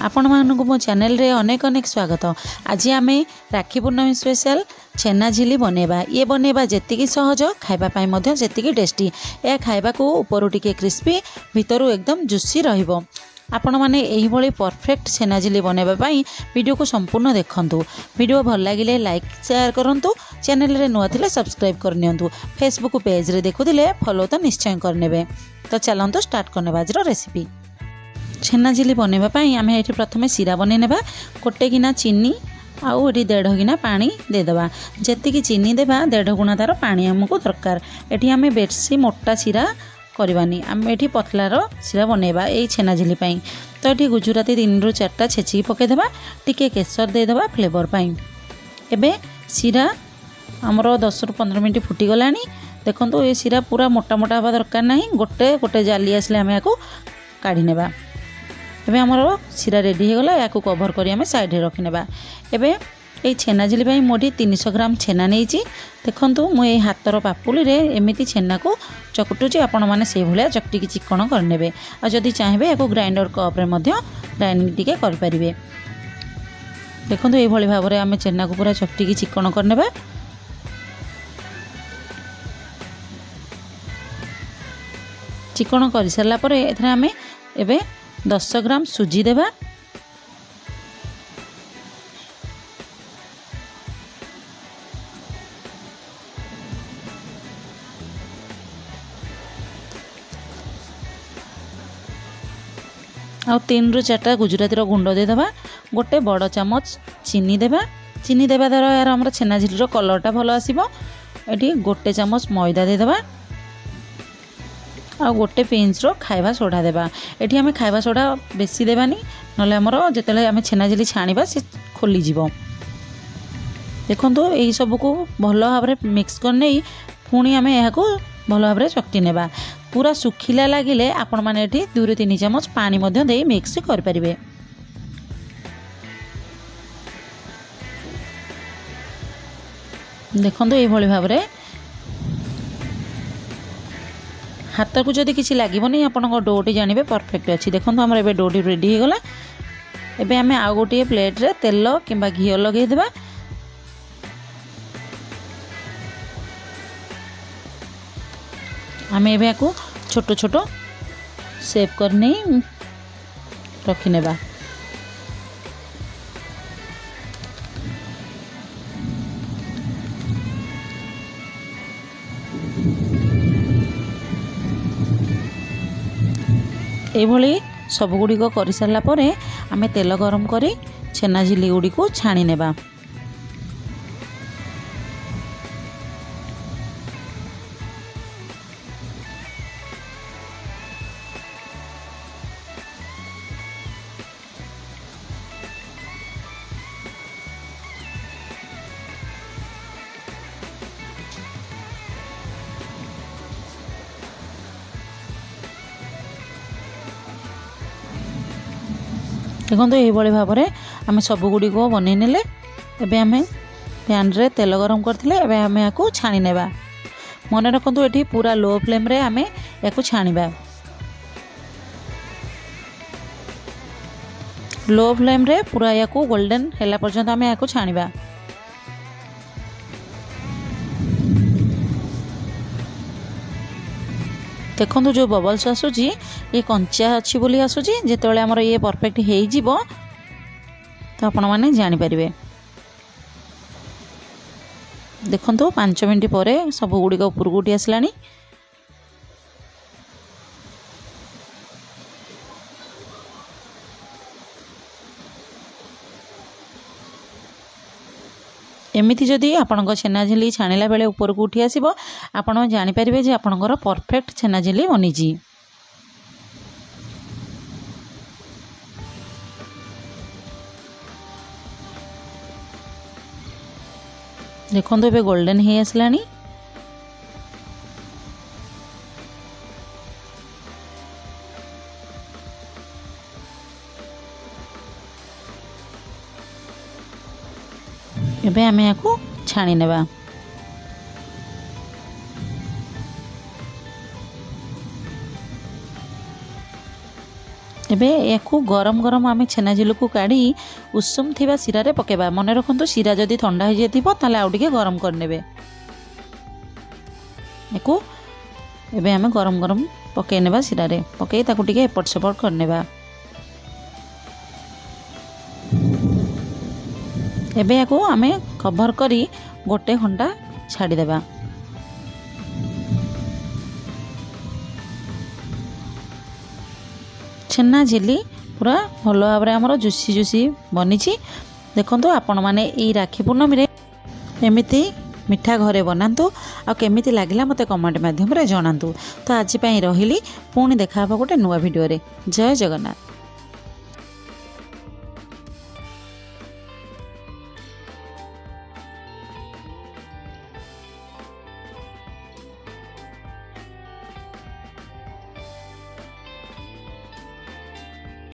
आपण मानक मो चैनल रे अनेक अनेक स्वागत। आज आम राखी पूर्णमी स्पेशल छेना झिली बनैबा। ये बनैबा जेतिकी सहज खाइबा पाई मध्य सेतिकी टेस्टी। यह खाइबा को ऊपर टिके क्रिस्पी भितरु एकदम जुसी रहिबो। आपण माने एही भली परफेक्ट छेना झिली बनैबा पाई वीडियो को संपूर्ण देखंतु। वीडियो भल लागिले लाइक शेयर करंतु। चैनल रे नुआ थिले सब्सक्राइब करनियंतु। फेसबुक पेज रे देखुथिले फॉलो तो निश्चय करनेबे। तो चलंतु स्टार्ट करनेबा आज रेसिपी। छेना झिली बनैबा पाई आमे एठी प्रथमे सीरा बनै नेबा। गोटे गिना चीनी आउ एठी 1.5 गिना पानी दे देबा। जेतिकी चीनी देबा 1.5 गुणा तार पानी हमको दरकार। एठी आमे बेसी मोटा सीरा करबानी, आमे एठी पतलार सीरा बनैबा एई छेना झिली पाई। तो एठी गुजराती 3 रु 4टा छेची पके देबा, टिके केसर दे देबा फ्लेवर पाई। एबे सीरा हमरो 10 रु 15 मिनिट फुटी गलानी। देखंतु ए सीरा पूरा मोटा मोटा हवा दरकार नाही। गोटे गोटे जाली आसले आमे याको काढी नेबा। एबे हमरो सीरा रेडी हो गला। याको कवर करी आमे साइड रे रखि नेबा। एबे ए छेना झिली पाई मोडी 300 ग्राम छेना नेइची। देखंतु मु ए हातर पापुली रे एमिति छेना को चकटुची। आपण माने से भलिया चकटी की चिकन कर नेबे। आ जदी चाहेबे याको ग्राइंडर कप रे मध्य ग्राइंडिंग टिके कर परिबे। देखंतु ए भली भाबरे आमे छेना को पूरा चकटी की चिकन कर नेबा। चिकन कर सारला परे एथरे आमे एबे 10 ग्राम सुजी देबा। आ 3 रु 4टा गुजराती रो गुंड दे देबा। गोटे बड़ चामच चीनी देबा। चीनी देबा द्वारा यार हमर छेना झिली रो कलरटा भलो आसीबो। एठी गोटे चामच मैदा दे देबा। आ गोटे पिंच रो खाइबा सोडा देबा। एठी हमें खाइबा सोडा बेसी देबानी, नले हमरो जेतेले हमें छेना झिली छाणीबा से खोली जीवो। देखंतु एई सब को भलो भाबरे मिक्स कर नै पुणी हमें यहा को भलो भाबरे चकटी नेबा। पूरा सुखिला लागिले आपण माने एठी 2 रु 3 चामच पानी मध्य देई मिक्स कर परिबे। देखंतु एई भली भाबरे हाथ को जदि किसी लगे आपण डोटी जानवे परफेक्ट अच्छी। देखो आम ए डोटी रेडी हो गला। एबे आमे आ गोटे प्लेट रे तेल किंबा घी लगे देबा। आमे एबे को छोटो छोटो शेप करने रखी नेबा। एभली सब गुड़िक कर सारा पर आमे तेल गरम करी छेना झिली गुड़ी को छाणी नेबा। देखो ये भाव में आम सब गुड़िक बनई नेले। एबे आमे पैन रे तेल गरम करथिले। एबे आमे याकू छाणी नेबा। मन रखंतु एठी पूरा लो फ्लेम रे आमे याकू छाणीबा। लो फ्लेम रे पूरा याकू गोल्डन हैला पर्यंत आमे याकू छाणीबा। देखो जो बबल्स आसुची ये कंचा अच्छी बोली आसुची। जेतेबेले हमर ये परफेक्ट हो जीवो तो आपण माने जानि परिबे। देखंतु 5 मिनिट परे सब गुड़ी ऊपर को उठी आसलानी। एमिति जदि आपणक छेना झिली छाणिला बेले ऊपर को उठी आसीबो आपण जानि परिबे जे आपणकर परफेक्ट छेना झिली बनिजी। देखंतु एबे गोल्डन हे आसलानी। एबे आमे याकू छाणी नेबा। एबे याकू गरम गरम आम छेना झिली को काढ़ी उषुम थिबा शिरा रे पकेबा। मन रखु शिरा जदि ठंडा हो जाइथिबो ताले आउ टिके गरम करनेबे। याकू एबे आम गरम गरम पकई नेबा शिरा रे पकई ताकू टिके एपट सेपट करनेबा। एबे याकू आम कभर करी गोटे घंटा छाड़ी देबा। छेना झिली पूरा भल भाव में आमर जुसी जुसी बनी। देखो आपण मैंने यही राखी पूर्णमी रे एमती मिठा घरे बनातु आ केमिति लागला मते कमेंट माध्यम रे जणातु। तो आज रही पुणी देखा गोटे नुआ वीडियो रे। जय जगन्नाथ।